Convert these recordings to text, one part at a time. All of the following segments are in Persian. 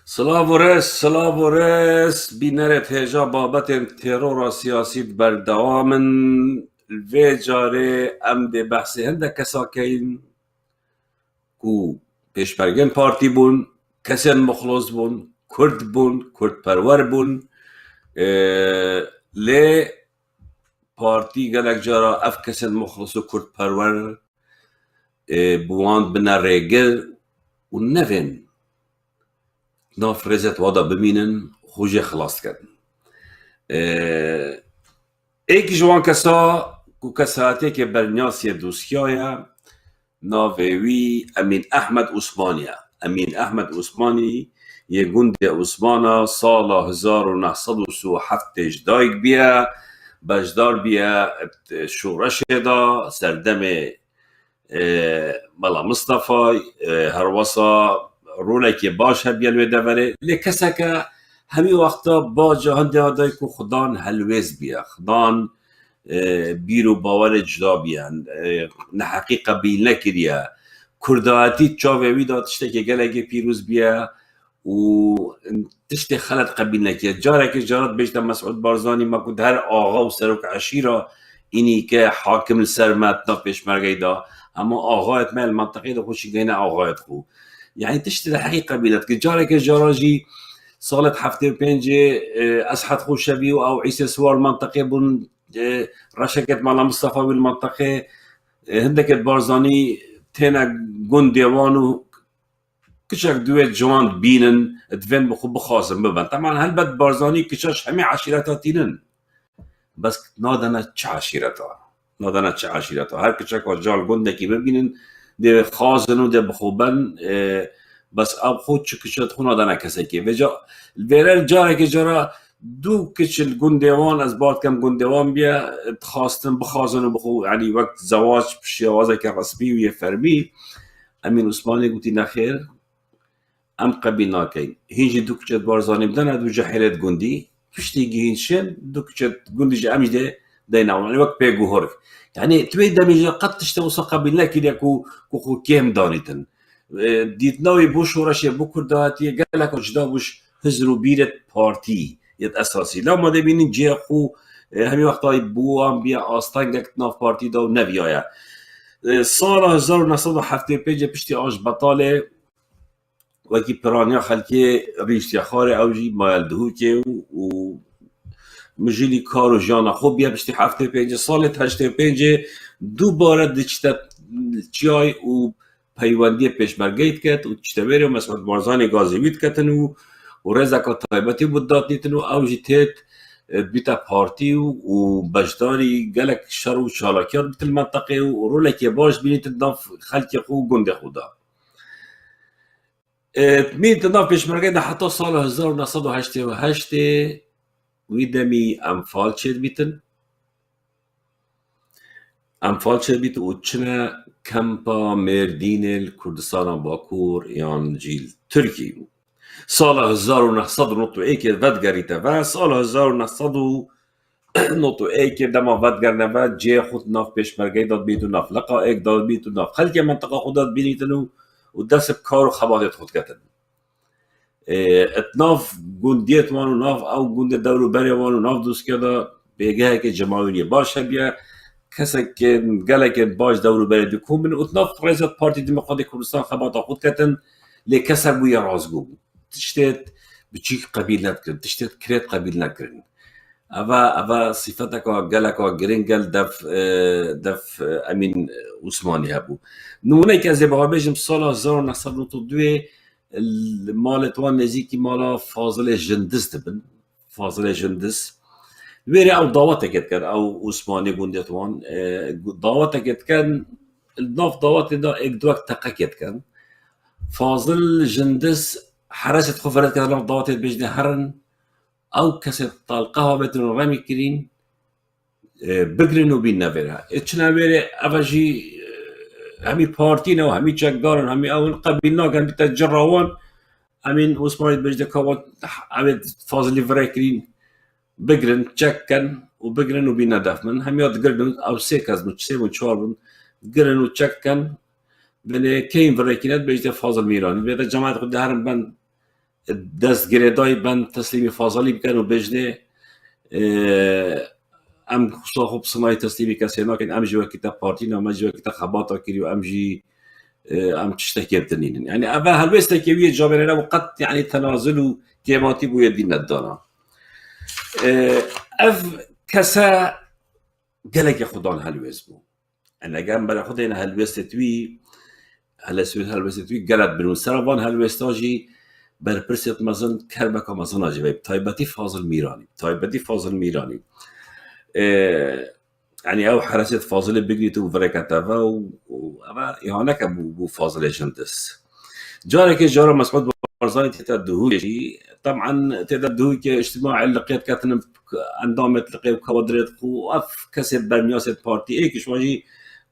سلاورس بینرت هجا بابت ترور سیاسی بردوامن الوی جاره ام ده بحثی هنده کسا کهین کو پیشبرگن پارتی بون کسین مخلص بون کرد پرور بون لی پارتی گلک جارا اف کسین مخلص و کرد پرور بوان بنا ریگل و نوین ناف رزت وادا بمینن خوجه خلاص کردن ایک جوان کسا کو کساتی که برنیاسی دوسکیایا ناویوی امین احمد عثمانی یه گند عثمانا سال 1907 دایک بیا بجدار بیا شورش دا سردم ملا مصطفى هروسا رولك باش هبيان ودفره لكسك همي وقتا با جهان ده هدای کو خدان هلوز بیا خدان بیرو باور جدا بیان نه حقیقه بیل نکریا کرداتی چاوی دا تشته که گلگی پیروز بیا و تشته خلط قبیل نکریا جاره که جارت بیشتر مسعود بارزانی ما کد هر آغا و سروک عشیره اینی که حاکم السرمت نا پیشمرگی دا اما آغایت مال منطقه دا خوشی گینه آغایت خو يعني تشتري حقيقة بينات جارك جاراجي صالت 75 أسحد خوشبي أو عيسى سوار منطقة بن رشكت مع مصطفى بالمنطقة هندك بارزاني تينا جنديوانو كشك دويت جوان بينن دفن بخو بخازم ببن طبعا هل بد بارزاني كشاش همي عشيرتها تينن بس نادنا تش عشيرتها هر كشك وجال جندكي ببينن ده خازن و ده بخوبن بس اب خود چکشت خون آدانه کسی که وجا الویرل جاره که جارا دو کچل گندوان از بارد کم گندوان بیا خواستن بخازن و بخو یعنی وقت زواج شوازه که رسمی و یه فرمی امین عثمانی گوتی نخیر ام قبیل ناکین هینجی دو کچت بارزانی بدن دو جحیلت گندی پشتی هینشن دو کچت گندی جا امیش ده ديناون يعني وقت بيجو هورك يعني تويدا ميجا قد تشتوصا قبل لك يكو كو كيم دانيتن ديت ناوي بوش ورش بكر داتي قال لك وجدا بوش هزرو بيرت بارتي يت اساسي لو ما دبين جيخو همي وقت هاي بوام بيا استانجك ناف بارتي دو نبيايا سال 1975 بشتي اش بطاله وكي برانيا خلكي ريشتي خاري اوجي مايل دهوكي و مجلی کار و جانا خوب بیا بشتی 75 سالت 85 دوباره دچتا چای و پیوندی پیشمرگیت کرد و چتوری و مسعود بارزانی گازیویت کتن و رزاکا طایبتی بود داد نیتن و اوجی تیت بیتا پارتی و بجداری گلک شر و شالاکیات بیت المنطقه و رولکی باش بینیت ناف خلکی خو گنده خودا مینت ناف پیشمرگیت حتی سال 1988 ویدمی امفال چید بیتن و چنه کمپا مردین کردستان باکور یان جیل ترکی سال 1991 ودگریت و سال 1991 دما ودگر نوید جه خود ناف پیشمرگی داد بیتو ناف لقا ایک داد بیتو ناف خلقی منطقه خود داد بینیتنو و دست کار و خبادت خود کتن اتناف گندیت وانو ناف او گند دورو بری وانو ناف دوست کرده بگه که جماعینی باشه بیا کسی که گله که باش دورو بری دکون من اتناف رئیسات پارتی دموکراتی کردستان خباتا خود کتن لی کسی بوی رازگو تشتید بچی قبیل نکرد تشتید کرد قبیل نکرد اوا صفتا که گله که گرینگل دف امین عثمانی هبو نمونه که از بها بیجم سال 1992 مالت وان نزيكي مالا فاضل جندس دبن فاضل جندس ويري او ضواتك كان او عثماني قندت وان ضواتك كان الناف ضوات دا اك دوك تقاكيت كان فاضل جندس حرست خفرت كان ضوات بيجني هرن او كسر طالقها بتن رامي كرين بگرنو بین نویره اتشنا ویره افاجی همی پارتی نو همی چکدارن همی اول قبیل ناکن بیتا جراوان همین عثمانی بجده کابات همین فاضلی فرکرین بگرن چکن و بگرن و بین ندف من همیاد گردن او سه کز من سه و چهار من گرن و چکن بله کیم فرکینت بجده فاضل میرانی بیده جماعت خود هرم بند دست گریدای بند تسلیمی فاضلی بکن و بجنه ام خصوصا خوب صناعی تسلیمی کسی ناکن ام جوا کتاب پارتی نام جوا کتاب خباتا کری و ام جی ام تشتكي بتنين يعني أبا هالويستا كيوية جابرنا وقد يعني تنازل تيماتي بو يدين الدانا اف كسا قالك يا خدان هالويس بو انا قام بلا خدينا هالويس توي هالويس توي قالت بنو سربان هالويستاجي برپرسیت مزن کربک مزن آجیب تایبتی فاضل میرانی يعني او حرست فاضل بقريت وفريكاتافا واما يهانك بو فاضل جندس جارك جارة مسعود برزاني تتدهوكي طبعا تتدهوكي اجتماع لقيت كاتن عندهم تلقي كوادرات وقف كسب برنياسة بارتي ايك شواجي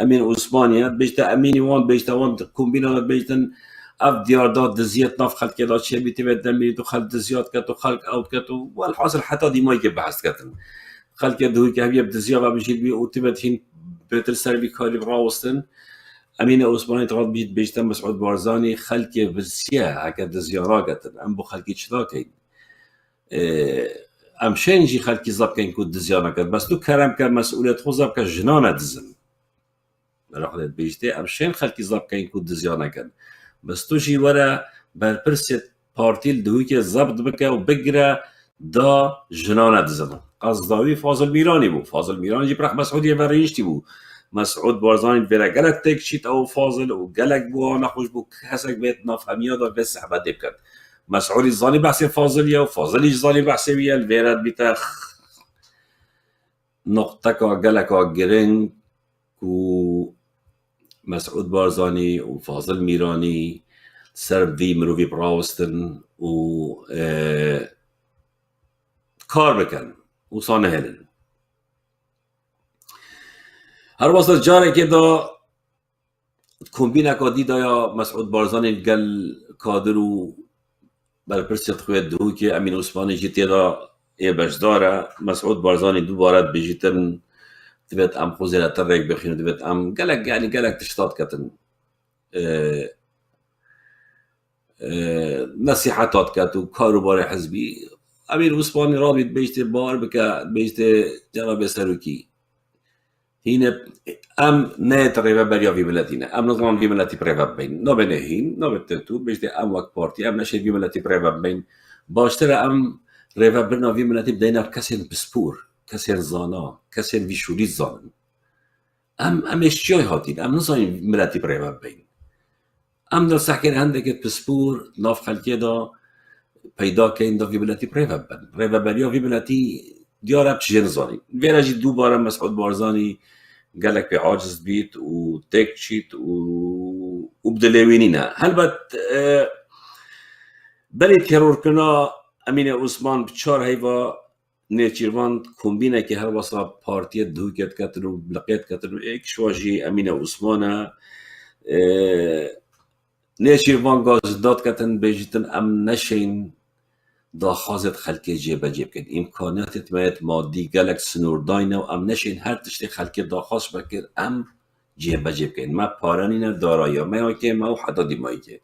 امين عثمانية بيجتا اميني وان بيجتا وان كومبينات بيجتن اف ديار داد دزيات ناف خلق كدات شبي تبت دمي تو خلق دزيات كتو خلق اوت كتو والحاصل حتى دي مايك بحث كتن خلق يدهوي كهبيه بدزيات بمشيل بي وتبت هين بيتر سربي كاري براوستن امين عثماني تغاد بيت بيجتا مسعود بارزاني خلق بزيا هكا دزيارا كتن ام بو خلقي تشتاكين ام شنجي خلقي زاب كاين كود دزيارا كتن بس تو كرم كمسؤولية خوزاب كجنانة دزن راح بيجتا ام شين خلقي زاب كاين كود دزيارا كتن بس توشي ورا برپرسيت بارتيل دويكي زبط بكا وبقرا دا جنانة دزن قصداوي فاضل ميراني بو فاضل ميراني جي برح مسعودية فريشتي بو مسعود بارزاني فيرا قلق تكشيت او فاضل وقلق بو انا خوش بو كسك بيت نافهمية دا بس حبا دبكت مسعودي الظالي بحسي فاضلية وفاضلي الظالي بحسي ويا الفيرات بتاخ نقطكا قلقا قرنك و مسعود بارزاني وفاضل ميراني سرب في مروفي براوستن و کار بکن و سانه هلن هر واسه جاره که دا کمبینه که دیده یا مسعود بارزاني گل کادر و برپرسیت خوید دهو که امین عثمانی جیتی دا ای بجداره مسعود بارزاني دوباره بجیتن تبت ام خوزيلة ترك بخينو تبت ام قالك يعني قالك تشتاط كتن نصيحتات كاتو كاروبار حزبي امير عثماني رابط بيجت بار بك بيجت جناب سروكي هنا ام نت ريفا بريا في ملتنا ام نظام في ملتي بريفا بين نو بنهين نو بتتو بيجت ام وقت بارتي ام نشي في ملتي بريفا بين باشترى ام ريفا برنا في ملتي بدينا كسن بسبور كسن زانا كسن ويشوري زانن ام اشتياي هاتين ام نظام ملتي بريفا بين ام در سحكين عندك بسبور ناف خلقية دا پیدا کن دا ویبلتی پریوبریا ویبلتی دیاره بچه زانی ویراجی دوباره مسعود بارزاني قالك به عاجز بيت و تكشيت و بدلوينينا هلبت بلي تيرور كنا امين عثمان بچار هيوا نيچيروان كومبينه که هر واسا پارتي دوكت كترو بلقيت كترو ايك شواجي امين عثمان نيچيروان گاز داد كتن بيجتن ام نشين دا خازت خلقی جیبه جیب کن امکانات اتمایت مادی گلک سنور داینه و ام نشین هر تشتی خلقی دا خاص بکر ام جیبه جیب کن ما پارانین دارایا ما که ما و حدا دیمایی که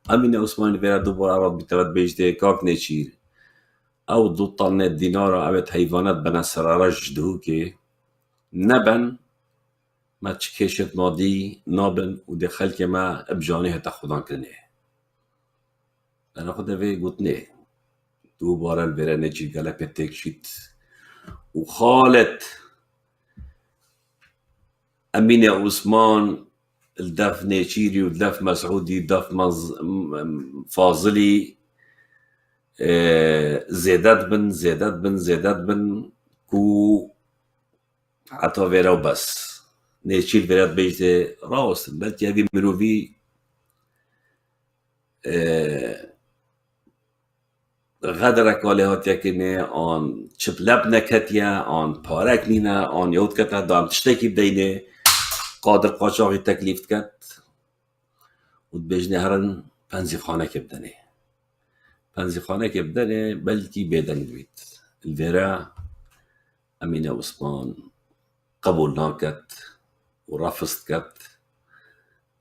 امین عثمانی ویرا دوباره راد بیتوت بیجده کاک نچیر او دو طن دینار اوت حیوانات بنا سرارش دهو که نبن ما چکشت مادی نابن و ده خلق ما ابجانه هتا خودان کنه انا خدا وی گوت نه دوباره البرا نجي قالك بتكشيت وخالت أمين عثمان الدف نيشيري والدف مسعودي دف فاضلي زيادات بن كو حتى فيرا وبس نيشير فيرات بيجتي راوس بلتي هذه مروفي غدرك ولی هاتیا کنه آن چپلب نکتیا آن پارک نینه آن یود کتا دام تشتکی بدینه قادر قاچاقی تکلیف کت و بجنه هرن پنزی خانه که بدنه بلکی بیدن دوید الویرا امین عثمان قبول ناکت و رفضت کت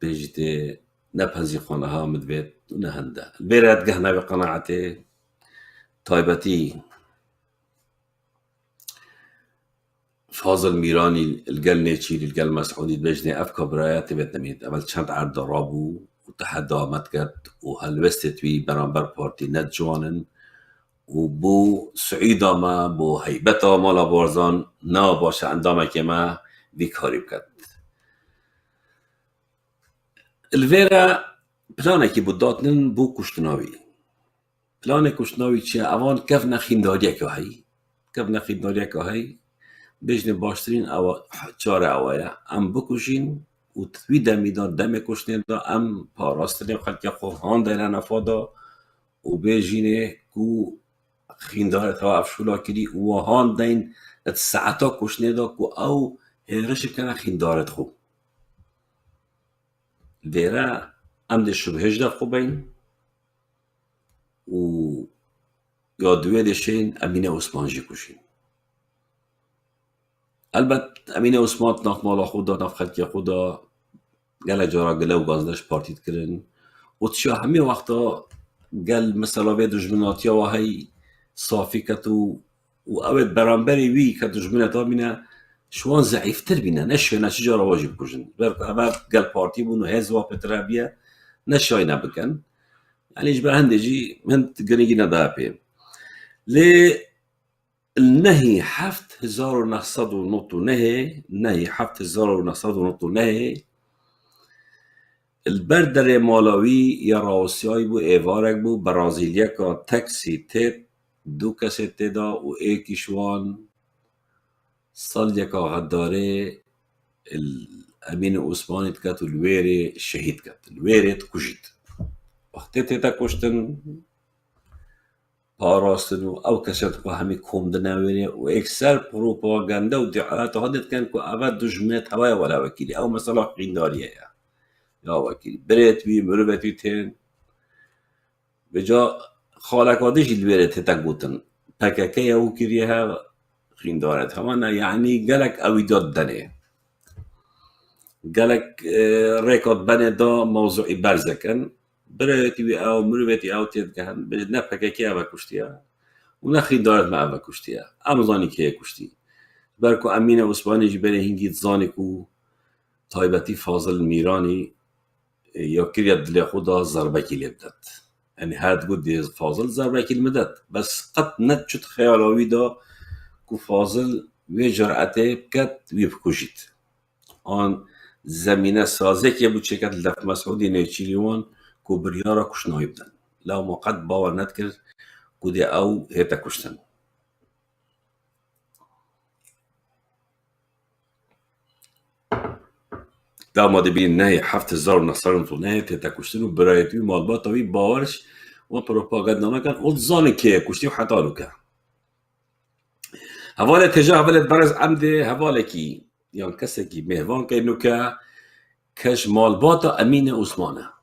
بجته نه پنزی خانه ها مدوید ونهندا البيرات قهنا بقناعتي طيبتي فاضل ميراني القلني تشيل القل مسعودي بجني أفكا براياتي بتنميت قبل شند عرض رابو وتحدى متكت وهلوستت وي برامبر بارتي نت جوانن وبو سعيدا ما بو هيبتا مالا بارزان نا باشه اندامه که ما بیکاری بکد الویرا پلانه که بوداتنن بو کشتناوی پلانه کشتناوی چیه اوان کف نخینداریه که هی کف نخینداریه که هی بجنه باشترین چاره اوایه ام بکشین و توی دمیدان دم کشنه دا ام پاراستنه خلقی خواه هان دیره نفادا و بجینه کو خیندار تا افشولا کری و هان دین ات ساعتا کشنه دا کو او هرش کنه خیندارت خو دیره ام ده شبهش دا خو بین و یا دوی دشین امین عثمان جی کشین البته امین عثمان ناف مالا خدا ناف خلقی خدا گل جارا گله و گازدش پارتیت کرن و تشا همه وقتا گل مثلا به دجمناتی و هی صافی کت و اوید برانبری وی که دجمناتا بینه شوان ضعیفتر بینه نشوی نشی جارا واجب کشن برکو همه گل پارتی بونو هز و پترابیه نشوی نبکن يعني اجبر هندجي هند قريقي ندابي لي النهي حفت هزار ونقصد ونطو نهي حفت هزار ونقصد ونطو نهي البردر مالاوی یا راوسیایی بو ایوارک بو برازیلیا که تکسی تید دو کسی تیدا و ایکیشوان سال یکا غداره الامین عثمانی تکت و الویری شهید کت الویری تکشید وقتی تیتا کشتن پاراستن و او کسی تکو همی کمدنه ویری و اکثر پروپاگنده و دعالات هادت کن که اول دجمنت هوای ولا وکیلی او مثلا قینداریه یا وکیل بريت وی مروت وی تین بجا خالقادش الویرت تگوتن پککه او کریه خیندارت همانا یعنی گلک اویداد دنه گلک ریکاد بنه دا موضوعی برزکن بريت وی او مروت او تید گهن بجد نه پککه او کشتیه و نه خیندارت ما او کشتیه امزانی که کشتی برکو امین عثمانی جبره هنگید زانی کو طایبتی فاضل میرانی یا كريا دل خدا ضربة كيل بدت يعني هاد قد فاضل ضربة كيل مدت بس قد نتشت خيالوي دا كو فاضل وي جرأته بكت ويبكوشيت آن زمینه سازه که بود شرکت لف مسعودی نیچیلیوان کو بریارا کشنایی بدن لو ما قد باور ندکر کو دی او هیتا کشتن دا ما دبین نهی 7000 نصران تو نهی تیتا کشتن و برایتوی مالبات وی باورش و پروپاگاندانه کن او زانه که کشتی و حتالو که حواله تجاه بلد برز عمده حواله کی یا کسی کی مهوان که اینو که کش مالبات امین عثمانه